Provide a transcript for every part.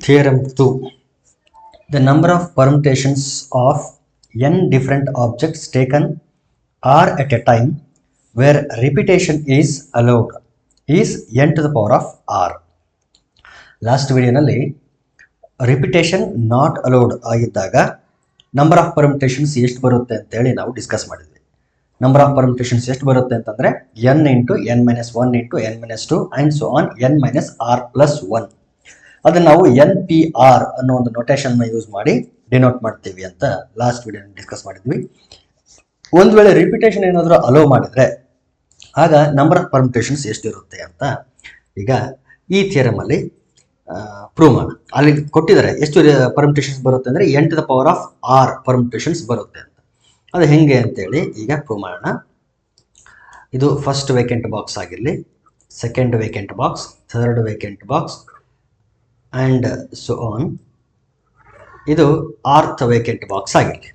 Theorem 2. The number of permutations of n different objects taken are at a time where repetition is allowed is n to the power of r. Last ವಿಡಿಯೋನಲ್ಲಿ repetition not allowed ಆಗಿದ್ದಾಗ number of ಪರ್ಮಿಟೇಷನ್ಸ್ ಎಷ್ಟು ಬರುತ್ತೆ ಅಂತೇಳಿ ನಾವು discuss ಮಾಡಿದ್ವಿ. Number of ಪರ್ಮಿಟೇಷನ್ಸ್ ಎಷ್ಟು ಬರುತ್ತೆ ಅಂತಂದರೆ n into n minus 1 into n minus 2 and so on n minus r plus 1. ಅದನ್ನು ನಾವು NPR ಅನ್ನೋ ಒಂದು ನೊಟೇಷನ್ನ ಯೂಸ್ ಮಾಡಿ ಡಿನೋಟ್ ಮಾಡ್ತೀವಿ ಅಂತ ಲಾಸ್ಟ್ ವಿಡಿಯೋ ಡಿಸ್ಕಸ್ ಮಾಡಿದ್ವಿ. ಒಂದು ವೇಳೆ ರಿಪಿಟೇಷನ್ ಏನಾದರೂ ಅಲೋ ಮಾಡಿದರೆ ಆಗ ನಂಬರ್ ಆಫ್ ಪರ್ಮಿಟೇಷನ್ಸ್ ಎಷ್ಟಿರುತ್ತೆ ಅಂತ ಈಗ ಈ ಥಿಯರಮಲ್ಲಿ ಪ್ರೂವ್ ಮಾಡೋಣ. ಅಲ್ಲಿ ಕೊಟ್ಟಿದ್ದಾರೆ ಎಷ್ಟು ಪರ್ಮಿಟೇಷನ್ಸ್ ಬರುತ್ತೆ ಅಂದರೆ n to the power of r permutations ಬರುತ್ತೆ ಅಂತ. ಅದು ಹೆಂಗೆ ಅಂತೇಳಿ ಈಗ ಪ್ರೂವ್ ಮಾಡೋಣ. ಇದು ಫಸ್ಟ್ ವೇಕೆಂಟ್ ಬಾಕ್ಸ್ ಆಗಿರಲಿ, second vacant box, third vacant box and so on. ಇದು ಆರ್ತ್ ವೇಕೆಂಟ್ ಬಾಕ್ಸ್ ಆಗಿರಲಿ.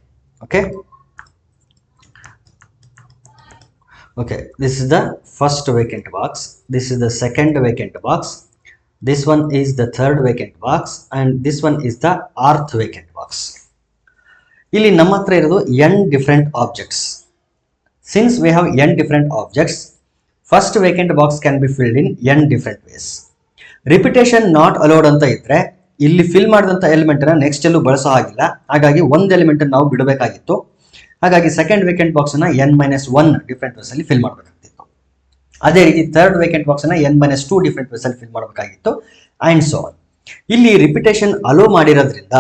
Okay this is the first vacant box, this is the second vacant box, this one is the third vacant box and this one is the rth vacant box. ಇಲ್ಲಿ ನಮ್ಮ ಹತ್ರ ಇರೋದು n different objects. Since we have n different objects, first vacant box can be filled in n different ways. Repetition not allowed ಅಂತ ಇದ್ರೆ ಇಲ್ಲಿ fill ಮಾಡಿದಂಥ ಎಲಿಮೆಂಟನ್ನು next ಎಲ್ಲೂ ಬಳಸೋ ಹಾಗಿಲ್ಲ. ಹಾಗಾಗಿ ಒಂದು ಎಲಿಮೆಂಟನ್ನು ನಾವು ಬಿಡಬೇಕಾಗಿತ್ತು. ಹಾಗಾಗಿ ಸೆಕೆಂಡ್ ವೇಕೆಂಟ್ ಬಾಕ್ಸನ್ನು n-1 ಡಿಫ್ರೆಂಟ್ ವೇಸಲ್ಲಿ ಫಿಲ್ ಮಾಡಬೇಕಾಗಿತ್ತು. ಅದೇ ರೀತಿ ಥರ್ಡ್ ವೇಕೆಂಟ್ ಬಾಕ್ಸನ್ನು n-2 ಡಿಫ್ರೆಂಟ್ ವೇಸಲ್ಲಿ ಫಿಲ್ ಮಾಡಬೇಕಾಗಿತ್ತು ಆ್ಯಂಡ್ ಸೊ ಆನ್. ಇಲ್ಲಿ ರಿಪಿಟೇಷನ್ ಅಲೋ ಮಾಡಿರೋದ್ರಿಂದ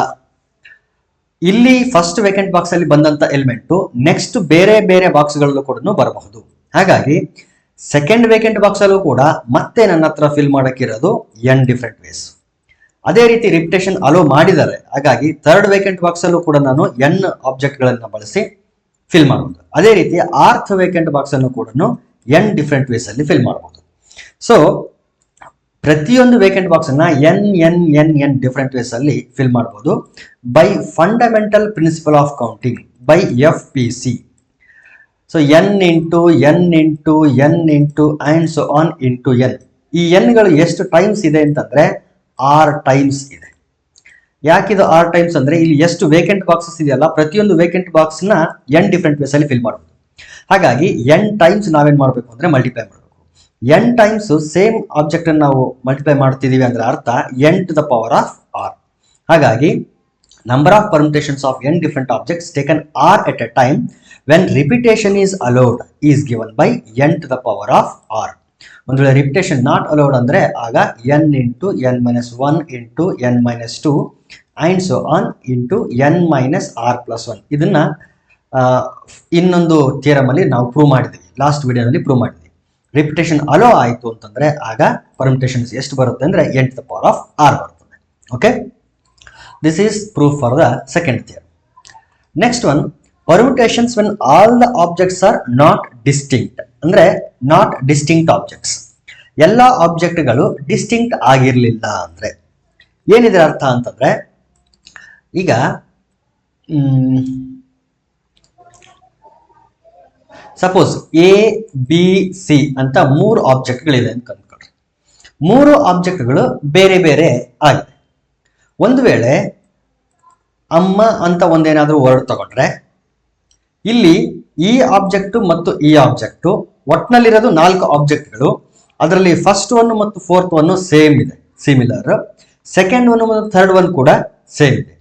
ಇಲ್ಲಿ ಫಸ್ಟ್ ವೇಕೆಂಟ್ ಬಾಕ್ಸಲ್ಲಿ ಬಂದಂಥ ಎಲಿಮೆಂಟು ನೆಕ್ಸ್ಟ್ ಬೇರೆ ಬೇರೆ ಬಾಕ್ಸ್ಗಳಲ್ಲೂ ಕೂಡ ಬರಬಹುದು. ಹಾಗಾಗಿ ಸೆಕೆಂಡ್ ವೇಕೆಂಟ್ ಬಾಕ್ಸಲ್ಲೂ ಕೂಡ ಮತ್ತೆ ನನ್ನ ಹತ್ರ ಫಿಲ್ ಮಾಡೋಕ್ಕಿರೋದು n ಡಿಫ್ರೆಂಟ್ ವೇಸ್. ಅದೇ ರೀತಿ ರಿಪಿಟೇಷನ್ ಅಲೋ ಮಾಡಿದ್ದಾರೆ, ಹಾಗಾಗಿ ಥರ್ಡ್ ವೇಕೆಂಟ್ ಬಾಕ್ಸಲ್ಲೂ ಕೂಡ ನಾನು n ಆಬ್ಜೆಕ್ಟ್ಗಳನ್ನು ಬಳಸಿ ಫಿಲ್ ಮಾಡಬಹುದು. ಅದೇ ರೀತಿ ಆರ್ತ್ ವೇಕೆಂಟ್ ಬಾಕ್ಸನ್ನು ಕೂಡ n ಡಿಫ್ರೆಂಟ್ ವೇಸಲ್ಲಿ ಫಿಲ್ ಮಾಡಬಹುದು. ಸೊ ಪ್ರತಿಯೊಂದು ವೇಕೆಂಟ್ ಬಾಕ್ಸನ್ನು n ಡಿಫ್ರೆಂಟ್ ವೇಸಲ್ಲಿ ಫಿಲ್ ಮಾಡ್ಬೋದು by fundamental principle of counting by FPC. So n into and so on into n. ಈ nಗಳು ಎಷ್ಟು ಟೈಮ್ಸ್ ಇದೆ ಅಂತಂದರೆ r ಟೈಮ್ಸ್ ಇದೆ. ಯಾಕಿದು r ಟೈಮ್ಸ್ ಅಂದರೆ ಇಲ್ಲಿ ಎಷ್ಟು ವೇಕೆಂಟ್ ಬಾಕ್ಸಸ್ ಇದೆಯಲ್ಲ, ಪ್ರತಿಯೊಂದು ವೇಕೆಂಟ್ ಬಾಕ್ಸ್ನ n ಡಿಫ್ರೆಂಟ್ ವೇಸಲ್ಲಿ ಫಿಲ್ ಮಾಡ್ಬೋದು. ಹಾಗಾಗಿ n ಟೈಮ್ಸ್ ನಾವೇನು ಮಾಡಬೇಕು ಅಂದರೆ ಮಲ್ಟಿಪ್ಲೈ ಮಾಡಬೇಕು. n ಟೈಮ್ಸ್ ಸೇಮ್ ಆಬ್ಜೆಕ್ಟನ್ನು ನಾವು ಮಲ್ಟಿಪ್ಲೈ ಮಾಡ್ತಿದ್ದೀವಿ ಅಂದರೆ ಅರ್ಥ n to the power of r. ಹಾಗಾಗಿ number of permutations of n different objects taken r at a time when repetition is allowed is given by n to the power of r. ಒಂದು ವೇಳೆ repetition not allowed ಅಂದರೆ ಆಗ n into n-1 into n-2 and so on into n-r plus 1. ಇದನ್ನು ಇನ್ನೊಂದು ಥಿಯರಮಲ್ಲಿ ನಾವು prove ಮಾಡಿದ್ದೀವಿ, last ವಿಡಿಯೋನಲ್ಲಿ prove ಮಾಡಿದ್ವಿ. ರಿಪಿಟೇಷನ್ ಅಲೋ ಆಯಿತು ಅಂತಂದರೆ ಆಗ ಪರ್ಮಿಟೇಷನ್ಸ್ ಎಷ್ಟು ಬರುತ್ತೆ ಅಂದರೆ n to the power of r ಬರ್ತದೆ. Okay, this is proof for the second theorem. Next one, permutations when all the objects are not distinct. ಅಂದರೆ ನಾಟ್ ಡಿಸ್ಟಿಂಕ್ಟ್ ಆಬ್ಜೆಕ್ಟ್ಸ್, ಎಲ್ಲ ಆಬ್ಜೆಕ್ಟ್ಗಳು ಡಿಸ್ಟಿಂಕ್ಟ್ ಆಗಿರಲಿಲ್ಲ ಅಂದರೆ ಏನಿದೆ ಅರ್ಥ ಅಂತಂದರೆ, ಈಗ ಸಪೋಸ್ ABC ಅಂತ 3 ಆಬ್ಜೆಕ್ಟ್ಗಳಿದೆ ಅಂತ ಅಂದ್ಕೊಳ್ರಿ. 3 ಆಬ್ಜೆಕ್ಟ್ಗಳು ಬೇರೆ ಬೇರೆ ಆಗಿದೆ. ಒಂದು ವೇಳೆ ಅಮ್ಮ ಅಂತ ಒಂದೇನಾದರೂ ವರ್ಡ್ ತಗೊಂಡ್ರೆ ಇಲ್ಲಿ ಈ ಆಬ್ಜೆಕ್ಟು ಮತ್ತು ಈ ಆಬ್ಜೆಕ್ಟು ಒಟ್ಟಿನಲ್ಲಿರೋದು 4 ಆಬ್ಜೆಕ್ಟ್ಗಳು. ಅದರಲ್ಲಿ ಫಸ್ಟ್ ಒನ್ ಮತ್ತು ಫೋರ್ತ್ ಒನ್ ಸೇಮ್ ಇದೆ, ಸಿಮಿಲರ್. ಸೆಕೆಂಡ್ ಒನ್ ಮತ್ತು ಥರ್ಡ್ ಒನ್ ಕೂಡ ಸೇಮ್ ಇದೆ.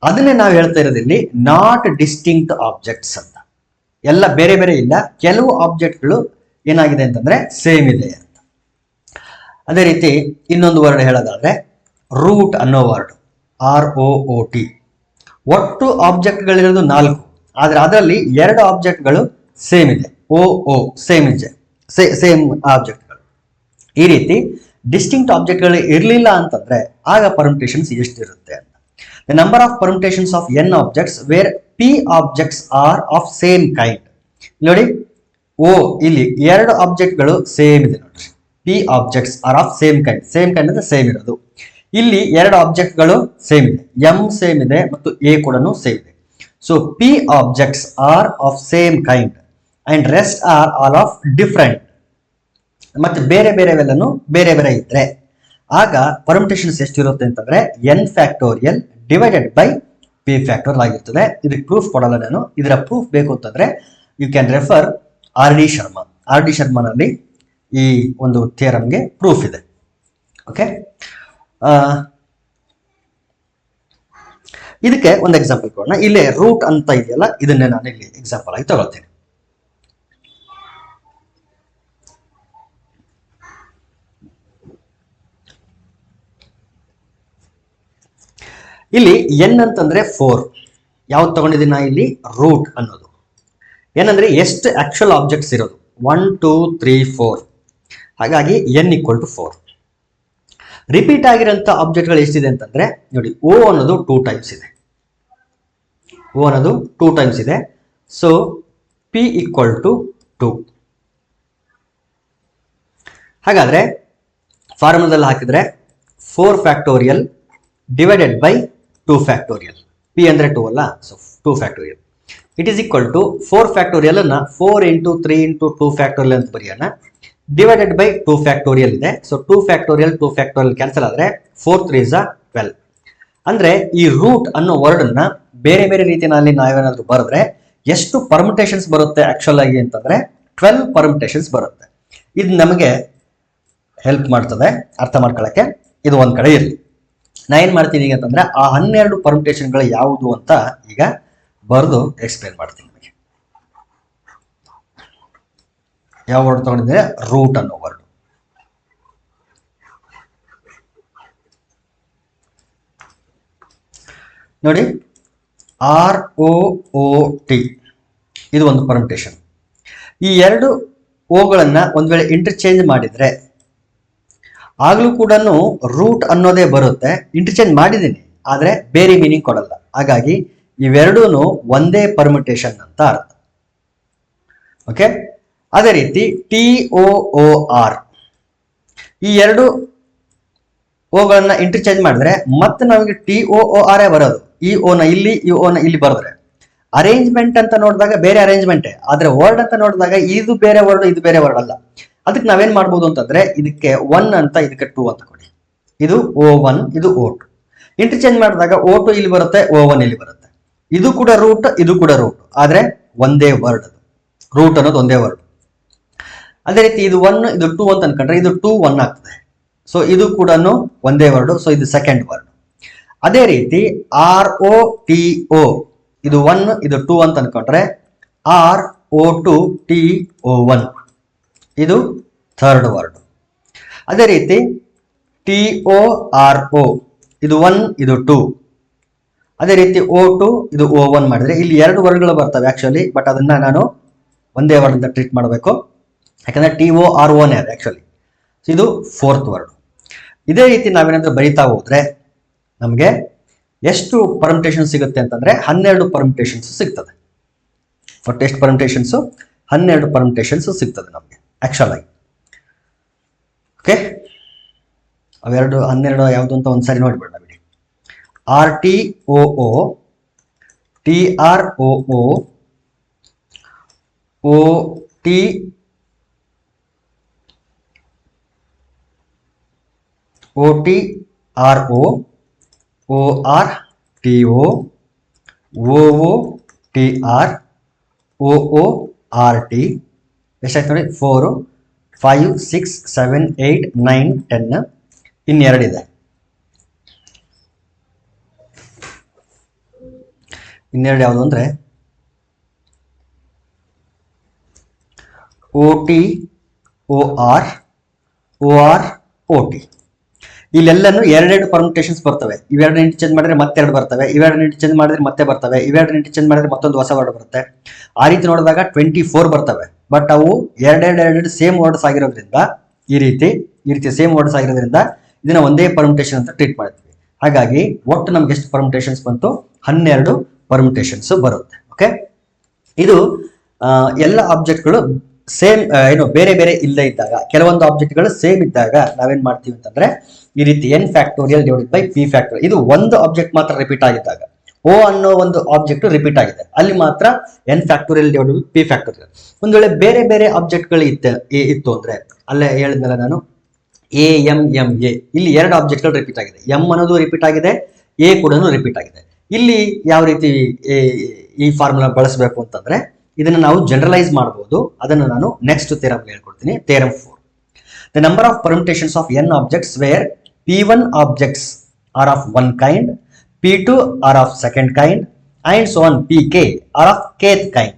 ಅದನ್ನೇ ನಾವು ಹೇಳ್ತಾ ಇರೋದು ಇಲ್ಲಿ ನಾಟ್ ಡಿಸ್ಟಿಂಕ್ಟ್ ಆಬ್ಜೆಕ್ಟ್ಸ್ ಅಂತ. ಎಲ್ಲ ಬೇರೆ ಬೇರೆ ಇಲ್ಲ, ಕೆಲವು ಆಬ್ಜೆಕ್ಟ್ಗಳು ಏನಾಗಿದೆ ಅಂತಂದ್ರೆ ಸೇಮ್ ಇದೆ ಅಂತ. ಅದೇ ರೀತಿ ಇನ್ನೊಂದು ವರ್ಡ್ ಹೇಳೋದಾದ್ರೆ ರೂಟ್ ಅನ್ನೋ ವರ್ಡ್ ROOT. ಒಟ್ಟು ಆಬ್ಜೆಕ್ಟ್ಗಳಿರೋದು 4, ಆದರೆ ಅದರಲ್ಲಿ 2 ಆಬ್ಜೆಕ್ಟ್ಗಳು ಸೇಮ್ ಇದೆ, ಸೇಮ್ ಇದೆ, ಸೇಮ್ ಆಬ್ಜೆಕ್ಟ್ಗಳು. ಈ ರೀತಿ ಡಿಸ್ಟಿಂಕ್ಟ್ ಆಬ್ಜೆಕ್ಟ್ಗಳು ಇರಲಿಲ್ಲ ಅಂತಂದ್ರೆ ಆಗ ಪರ್ಮಿಟೇಷನ್ಸ್ ಎಷ್ಟಿರುತ್ತೆ ಅಂತ. The number of permutations of n objects where p objects are of same kind. ನೋಡಿ ಇಲ್ಲಿ 2 ಆಬ್ಜೆಕ್ಟ್ಗಳು ಸೇಮ್ ಇದೆ ನೋಡ್ರಿ, p objects are of same kind ಅಂದ್ರೆ ಸೇಮ್ ಇರೋದು. ಇಲ್ಲಿ 2 ಆಬ್ಜೆಕ್ಟ್ಗಳು ಸೇಮ್ ಇದೆ, m ಸೇಮ್ ಇದೆ ಮತ್ತು a ಕೂಡ ಸೇಮ್ ಇದೆ. So p objects are of same kind and rest are all of different. ಮತ್ತೆ ಬೇರೆ ಬೇರೆವೆಲ್ಲನು ಬೇರೆ ಬೇರೆ ಇದ್ರೆ ಆಗ ಪರ್ಮಿಟೇಷನ್ಸ್ ಎಷ್ಟಿರುತ್ತೆ ಅಂತಂದ್ರೆ n factorial divided by p factorial ಆಗಿರ್ತದೆ. ಇದಕ್ಕೆ ಪ್ರೂಫ್ ಕೊಡಲ್ಲ ನಾನು. ಇದರ ಪ್ರೂಫ್ ಬೇಕು ಅಂತಂದ್ರೆ you can refer R D ಶರ್ಮನಲ್ಲಿ ಈ ಒಂದು ಥಿಯರಮ್ಗೆ ಪ್ರೂಫ್ ಇದೆ. ಓಕೆ, ಇದಕ್ಕೆ ಒಂದು ಎಕ್ಸಾಂಪಲ್ ಕೊಡೋಣ. ಇಲ್ಲೇ ರೂಟ್ ಅಂತ ಇದೆಯಲ್ಲ, ಇದನ್ನೇ ನಾನು ಇಲ್ಲಿ ಎಕ್ಸಾಂಪಲ್ ಆಗಿ ತಗೊಳ್ತೀನಿ. ಇಲ್ಲಿ n ಅಂತಂದ್ರೆ 4. ಯಾವ್ದು ತಗೊಂಡಿದ್ದೀನಿ ನಾ ಇಲ್ಲಿ? ರೂಟ್ ಅನ್ನೋದು. ಏನಂದ್ರೆ ಎಷ್ಟು ಆಕ್ಚುಯಲ್ ಆಬ್ಜೆಕ್ಟ್ಸ್ ಇರೋದು? 1 2 3 4. ಹಾಗಾಗಿ n = 4. ರಿಪೀಟ್ ಆಗಿರೋಂಥ ಆಬ್ಜೆಕ್ಟ್ಗಳು ಎಷ್ಟಿದೆ ಅಂತಂದ್ರೆ ನೋಡಿ, O ಅನ್ನೋದು 2 ಟೈಮ್ಸ್ ಇದೆ. O ಅನ್ನೋದು 2 ಟೈಮ್ಸ್ ಇದೆ. So P = 2. ಹಾಗಾದ್ರೆ ಫಾರ್ಮುಲಾದಲ್ಲಿ ಹಾಕಿದ್ರೆ 4 factorial divided by 2 factorial. P ಅಂದ್ರೆ 2 ಅಲ್ಲ, so 2 factorial. It is equal to 4 factorial ಅನ್ನ 4 × 3 × 2 ಫ್ಯಾಕ್ಟೋರಿಯಲ್ ಅಂತ ಬರೆಯೋಣ. ಡಿವೈಡೆಡ್ ಬೈ 2 ಫ್ಯಾಕ್ಟೋರಿಯಲ್ ಇದೆ. ಸೊ 2 ಫ್ಯಾಕ್ಟೋರಿಯಲ್ ಕ್ಯಾನ್ಸಲ್ ಆದ್ರೆ 4 3 = 12. ಅಂದ್ರೆ ಈ ರೂಟ್ ಅನ್ನೋ ವರ್ಡ್ ಅನ್ನ ಬೇರೆ ಬೇರೆ ರೀತಿಯಲ್ಲಿ ನಾವೇನಾದ್ರೂ ಬರೆದ್ರೆ ಎಷ್ಟು ಪರ್ಮಿಟೇಷನ್ಸ್ ಬರುತ್ತೆ ಆಕ್ಚುಲ್ ಆಗಿ ಅಂತಂದ್ರೆ 12 ಪರ್ಮಿಟೇಷನ್ಸ್ ಬರುತ್ತೆ. ಇದು ನಮಗೆ ಹೆಲ್ಪ್ ಮಾಡ್ತದೆ ಅರ್ಥ ಮಾಡ್ಕೊಳ್ಳಕ್ಕೆ. ಇದು ಒಂದ್ ಕಡೆ ಇರಲಿ. ನಾ ಏನ್ ಮಾಡ್ತೀನಿ ಈಗ ಅಂತಂದ್ರೆ ಆ 12 ಪರ್ಮಿಟೇಷನ್ಗಳು ಯಾವುದು ಅಂತ ಈಗ ಬರೆದು ಎಕ್ಸ್ಪ್ಲೇನ್ ಮಾಡ್ತೀನಿ ನಿಮಗೆ. ಯಾವ ವರ್ಡ್ ತಗೊಂಡಿದ್ರೆ? ರೂಟ್ ಅನ್ನೋ ವರ್ಡ್. ನೋಡಿ, ROOT ಇದು ಒಂದು ಪರ್ಮಿಟೇಷನ್. ಈ ಎರಡು ಓಗಳನ್ನ ಒಂದ್ ವೇಳೆ ಇಂಟರ್ಚೇಂಜ್ ಮಾಡಿದ್ರೆ ಆಗ್ಲೂ ಕೂಡ ರೂಟ್ ಅನ್ನೋದೇ ಬರುತ್ತೆ. ಇಂಟರ್ಚೇಂಜ್ ಮಾಡಿದ್ದೀನಿ ಆದ್ರೆ ಬೇರೆ ಮೀನಿಂಗ್ ಕೊಡಲ್ಲ. ಹಾಗಾಗಿ ಇವೆರಡೂ ಒಂದೇ ಪರ್ಮಿಟೇಷನ್ ಅಂತ ಅರ್ಥ. ಓಕೆ, ಅದೇ ರೀತಿ TOOR ಈ ಎರಡು ಓಗಳನ್ನ ಇಂಟರ್ಚೇಂಜ್ ಮಾಡಿದ್ರೆ ಮತ್ತೆ ನಮಗೆ TOOR ಬರೋದು. ಈ ಓನ ಇಲ್ಲಿ, ಈ ಓನ ಇಲ್ಲಿ ಬರೆದ್ರೆ ಅರೇಂಜ್ಮೆಂಟ್ ಅಂತ ನೋಡಿದಾಗ ಬೇರೆ ಅರೇಂಜ್ಮೆಂಟೇ, ಆದ್ರೆ ವರ್ಡ್ ಅಂತ ನೋಡಿದಾಗ ಇದು ಬೇರೆ ವರ್ಡ್, ಇದು ಬೇರೆ ವರ್ಡ್ ಅಲ್ಲ. ಅದಕ್ಕೆ ನಾವೇನ್ ಮಾಡ್ಬೋದು ಅಂತಂದ್ರೆ ಇದಕ್ಕೆ 1 ಅಂತ, ಇದಕ್ಕೆ 2 ಅಂತ ಕೊಡಿ. ಇದು O1, ಇದು O2. ಇಂಟರ್ಚೇಂಜ್ ಮಾಡಿದಾಗ O2 ಇಲ್ಲಿ ಬರುತ್ತೆ, O1 ಇಲ್ಲಿ ಬರುತ್ತೆ. ಇದು ಕೂಡ ರೂಟ್, ಇದು ಕೂಡ ರೂಟ್, ಆದ್ರೆ ಒಂದೇ ವರ್ಡ್. ಅದು ರೂಟ್ ಅನ್ನೋದು ಒಂದೇ ವರ್ಡ್. ಅದೇ ರೀತಿ ಇದು 1 ಇದು 2 ಅಂತ ಅನ್ಕೊಂಡ್ರೆ ಇದು 2 1 ಆಗ್ತದೆ. ಸೊ ಇದು ಕೂಡ ಒಂದೇ ವರ್ಡ್. ಸೊ ಇದು ಸೆಕೆಂಡ್ ವರ್ಡ್. ಅದೇ ರೀತಿ ROTO ಇದು 1 ಇದು 2 ಅಂತ ಅನ್ಕೊಂಡ್ರೆ ROTO1 ಇದು ಥರ್ಡ್ ವರ್ಡ್. ಅದೇ ರೀತಿ TORO ಇದು 1 ಇದು 2. ಅದೇ ರೀತಿ O2 ಇದು O1 ಮಾಡಿದ್ರೆ ಇಲ್ಲಿ ಎರಡು ವರ್ಡ್ಗಳು ಬರ್ತವೆ ಆಕ್ಚುಲಿ, ಬಟ್ ಅದನ್ನ ನಾನು ಒಂದೇ ವರ್ಡ್ ಅಂತ ಟ್ರೀಟ್ ಮಾಡಬೇಕು. ಯಾಕಂದ್ರೆ TOROನೇ ಅದು ಆಕ್ಚುಲಿ. ಇದು ಫೋರ್ತ್ ವರ್ಡ್. ಇದೇ ರೀತಿ ನಾವೇನಾದ್ರೂ ಬರೀತಾ ಹೋದ್ರೆ ನಮಗೆ ಎಷ್ಟು ಪರ್ಮಿಟೇಷನ್ ಸಿಗುತ್ತೆ ಅಂತಂದ್ರೆ 12 ಪರ್ಮಿಟೇಷನ್ಸ್ ಸಿಗ್ತದೆ. ಒಟ್ಟು ಎಷ್ಟು ಪರ್ಮಿಟೇಷನ್ಸ್? 12 ಪರ್ಮಿಟೇಷನ್ಸ್ ಸಿಗ್ತದೆ ನಮಗೆ ಆಕ್ಚುಲ್ ಆಗಿ. ಓಕೆ, ಅವೆರಡು 12 ಯಾವುದು ಅಂತ ಒಂದ್ಸಾರಿ ನೋಡ್ಬೇಡ ಬಿಡಿ. RTOO, TROO, OTRO, ORTO, OOTR, OORT. ಎಷ್ಟಾಯ್ತು ನೋಡಿ? 4 5 6 7 8 9 10. ಇನ್ನೆರಡಿದೆ. ಇನ್ನೆರಡು ಯಾವುದು ಅಂದ್ರೆ OTOR, OROT. ಇಲ್ಲೆಲ್ಲನೂ ಎರಡೆರಡು ಪರ್ಮಿಟೇಷನ್ಸ್ ಬರ್ತವೆ. ಇವೆರಡು ಇಂಟರ್ಚೇಂಜ್ ಮಾಡಿದ್ರೆ ಮತ್ತೆರಡು ಬರ್ತವೆ, ಇವೆರಡು ಇಂಟರ್ಚೇಂಜ್ ಮಾಡಿದ್ರೆ ಮತ್ತೆ ಬರ್ತವೆ, ಇವೆರಡು ಇಂಟರ್ಚೇಂಜ್ ಮಾಡಿದ್ರೆ ಮತ್ತೊಂದು ಹೊಸ ವರ್ಡ್ ಬರುತ್ತೆ. ಆ ರೀತಿ ನೋಡಿದಾಗ 24 ಬರ್ತವೆ. ಬಟ್ ಅವು ಎರಡೆರಡು ಸೇಮ್ ವರ್ಡ್ಸ್ ಆಗಿರೋದ್ರಿಂದ ಈ ರೀತಿ ಸೇಮ್ ವರ್ಡ್ಸ್ ಆಗಿರೋದ್ರಿಂದ ಇದನ್ನ ಒಂದೇ ಪರ್ಮಿಟೇಷನ್ ಅಂತ ಟ್ರೀಟ್ ಮಾಡ್ತೀವಿ. ಹಾಗಾಗಿ ಒಟ್ಟು ನಮ್ಗೆ ಎಷ್ಟು ಪರ್ಮಿಟೇಷನ್ಸ್ ಬಂತು? 12 ಪರ್ಮಿಟೇಷನ್ಸ್ ಬರುತ್ತೆ. ಓಕೆ, ಇದು ಎಲ್ಲ ಆಬ್ಜೆಕ್ಟ್ಗಳು ಸೇಮ್ ಬೇರೆ ಬೇರೆ ಇಲ್ಲದೆ ಇದ್ದಾಗ, ಕೆಲವೊಂದು ಆಬ್ಜೆಕ್ಟ್ಗಳು ಸೇಮ್ ಇದ್ದಾಗ ನಾವೇನ್ ಮಾಡ್ತೀವಿ ಅಂತಂದ್ರೆ ಈ ರೀತಿ n factorial divided by p factorial. ಇದು ಒಂದು ಆಬ್ಜೆಕ್ಟ್ ಮಾತ್ರ ರಿಪೀಟ್ ಆಗಿದ್ದಾಗ, O ಅನ್ನೋ ಒಂದು ಆಬ್ಜೆಕ್ಟ್ ರಿಪೀಟ್ ಆಗಿದೆ, ಅಲ್ಲಿ ಮಾತ್ರ n factorial divided by p factorial. ಒಂದ್ ವೇಳೆ ಬೇರೆ ಬೇರೆ ಆಬ್ಜೆಕ್ಟ್ಗಳು ಇತ್ತು ಅಂದ್ರೆ, ಅಲ್ಲೇ ಹೇಳಿದ್ನಲ್ಲ ನಾನು AMMA. ಇಲ್ಲಿ ಎರಡು ಆಬ್ಜೆಕ್ಟ್ಗಳು ರಿಪೀಟ್ ಆಗಿದೆ. ಎಂ ಅನ್ನೋದು ರಿಪೀಟ್ ಆಗಿದೆ, ಎ ಕೂಡ ರಿಪೀಟ್ ಆಗಿದೆ. ಇಲ್ಲಿ ಯಾವ ರೀತಿ ಈ ಫಾರ್ಮುಲಾ ಬಳಸಬೇಕು ಅಂತಂದ್ರೆ ಇದನ್ನು ನಾವು ಜನರಲೈಸ್ ಮಾಡಬಹುದು. ಅದನ್ನು ನಾನು ನೆಕ್ಸ್ಟ್ ಥಿಯರಮ್ ಹೇಳ್ಕೊಡ್ತೀನಿ. Theorem 4. The number of permutations of n objects where P1 objects are of one kind, P2 are of second kind, and so on Pk are of kth kind,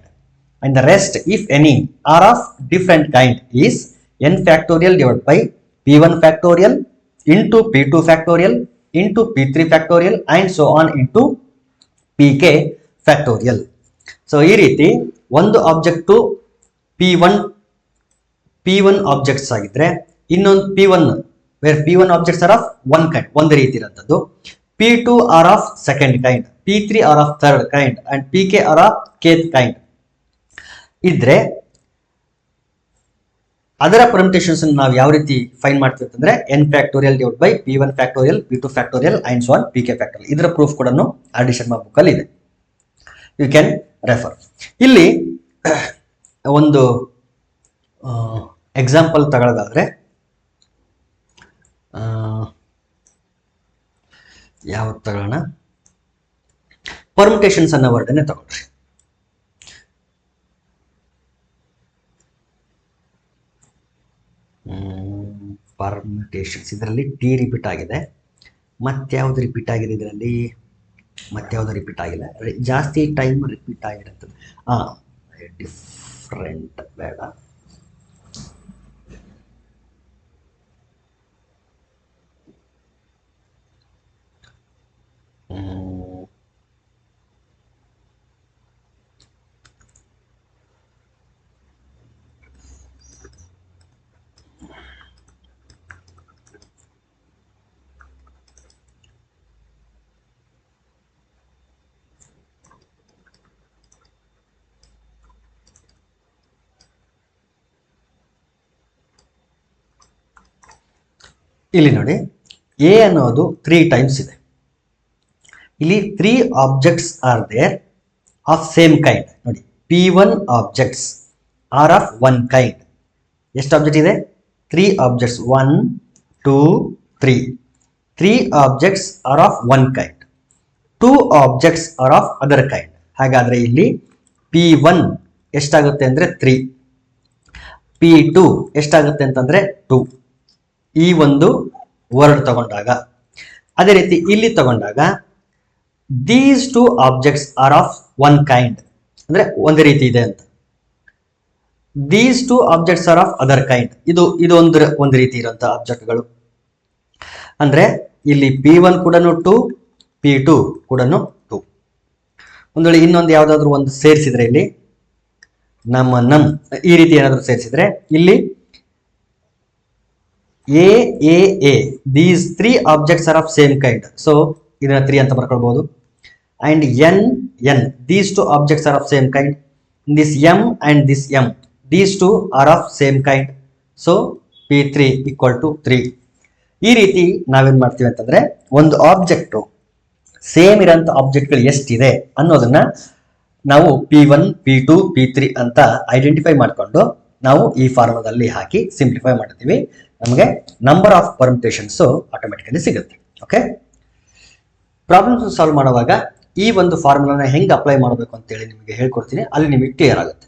and the rest, if any, are of different kind is n factorial divided by P1 factorial into P2 factorial into P3 factorial and so on into Pk factorial. So ಈ ರೀತಿ ಒಂದು object P1 objects ಆಗಿದ್ರೆ ಇನ್ನೊಂದು P1 where P1 objects are of one kind, ಒಂದು ರೀತಿ ಇರುವಂತದ್ದು, P2 are of second kind, P3 are of third kind and Pk are of kth kind ಇದ್ರೆ ಅದರ ಪರ್ಮಿಟೇಷನ್ಸ್ ನಾವು ಯಾವ ರೀತಿ ಫೈಂಡ್ ಮಾಡ್ತೀವಿ ಅಂತಂದ್ರೆ n factorial divide by P1 factorial, P2 factorial and so on Pk factorial. ಇದರ ಪ್ರೂಫ್ ಕೂಡ RD. Sharma book ಅಲ್ಲಿ ಇದೆ, ಯು ಕ್ಯಾನ್ ರೆಫರ್. ಇಲ್ಲಿ ಒಂದು ಎಕ್ಸಾಂಪಲ್ ತಗೊಳ್ಳೋದಾದ್ರೆ ಯಾವ್ದು ತಗೊಳ್ಳೋಣ, ಪರ್ಮಿಟೇಷನ್ಸ್ ಅನ್ನೋ ವರ್ಡನ್ನೇ ತಗೊಳ್ರಿ. ಪರ್ಮಿಟೇಷನ್ಸ್ ಇದರಲ್ಲಿ ಟಿ ರಿಪೀಟ್ ಆಗಿದೆ, ಮತ್ಯಾವುದು ರಿಪೀಟ್ ಆಗಿದೆ ಇದರಲ್ಲಿ, ಮತ್ಯಾವುದು ರಿಪೀಟ್ ಆಗಿಲ್ಲ, ಜಾಸ್ತಿ ಟೈಮ್ ರಿಪೀಟ್ ಆಗಿರುತ್ತೆ. ಡಿಫ್ರೆಂಟ್ ಬೇಡ, ಇಲ್ಲಿ ನೋಡಿ ಎ ಅನ್ನೋದು 3 ಟೈಮ್ಸ್ ಇದೆ. ಇಲ್ಲಿ 3 objects are there of same kind. ನೋಡಿ P1 objects are of one kind. ಎಷ್ಟು ಆಬ್ಜೆಕ್ಟ್ ಇದೆ? 3 objects, 1 2 3. 3 objects are of one kind, 2 objects are of other kind. ಹಾಗಾದ್ರೆ ಇಲ್ಲಿ P1 ಎಷ್ಟಾಗುತ್ತೆ ಅಂದ್ರೆ 3, P2 ಎಷ್ಟಾಗುತ್ತೆ ಅಂತಂದ್ರೆ 2. ಈ ಒಂದು ವರ್ಡ್ ತಗೊಂಡಾಗ, ಅದೇ ರೀತಿ ಇಲ್ಲಿ ತಗೊಂಡಾಗ these 2 objects are of one kind ಅಂದ್ರೆ ಒಂದು ರೀತಿ ಇದೆ ಅಂತ. These 2 objects are of other kind, ಇದು ಒಂದು ರೀತಿ ಇರುವಂತಹ ಆಬ್ಜೆಕ್ಟ್ಗಳು. ಅಂದ್ರೆ ಇಲ್ಲಿ P1 ಕೂಡ 2, P2 ಕೂಡ 2. ಒಂದು ವೇಳೆ ಇನ್ನೊಂದು ಯಾವ್ದಾದ್ರು ಒಂದು ಸೇರಿಸಿದ್ರೆ ಇಲ್ಲಿ ನಮ್ ಈ ರೀತಿ ಏನಾದ್ರು ಸೇರಿಸಿದ್ರೆ ಇಲ್ಲಿ A, these 3 objects are of same kind. So ಇದನ್ನ 3 ಅಂತ ಬರ್ಕೊಳ್ಬಹುದು. And N, these 2 objects are of same kind. This M and this M, these 2 are of same kind. So P3 equal to 3. ಈ ರೀತಿ ನಾವೇನ್ ಮಾಡ್ತೀವಿ ಅಂತಂದ್ರೆ ಒಂದು ಆಬ್ಜೆಕ್ಟ್ ಸೇಮ್ ಇರೋಂಥ ಆಬ್ಜೆಕ್ಟ್ಗಳು ಎಷ್ಟಿದೆ ಅನ್ನೋದನ್ನ ನಾವು P1, P2, P3 ಅಂತ ಐಡೆಂಟಿಫೈ ಮಾಡಿಕೊಂಡು ನಾವು ಈ ಫಾರ್ಮುಲಾದಲ್ಲಿ ಹಾಕಿ ಸಿಂಪ್ಲಿಫೈ ಮಾಡ್ತೀವಿ. ನಮಗೆ ನಂಬರ್ ಆಫ್ ಪರ್ಮಿಟೇಷನ್ಸ್ ಆಟೋಮೆಟಿಕಲಿ ಸಿಗುತ್ತೆ. ಓಕೆ, ಪ್ರಾಬ್ಲಮ್ಸ್ ಸಾಲ್ವ್ ಮಾಡುವಾಗ ಈ ಒಂದು ಫಾರ್ಮುಲಾನ ಹೆಂಗೆ ಅಪ್ಲೈ ಮಾಡಬೇಕು ಅಂತೇಳಿ ನಿಮಗೆ ಹೇಳ್ಕೊಡ್ತೀನಿ, ಅಲ್ಲಿ ನಿಮಗೆ ಕ್ಲಿಯರ್ ಆಗುತ್ತೆ.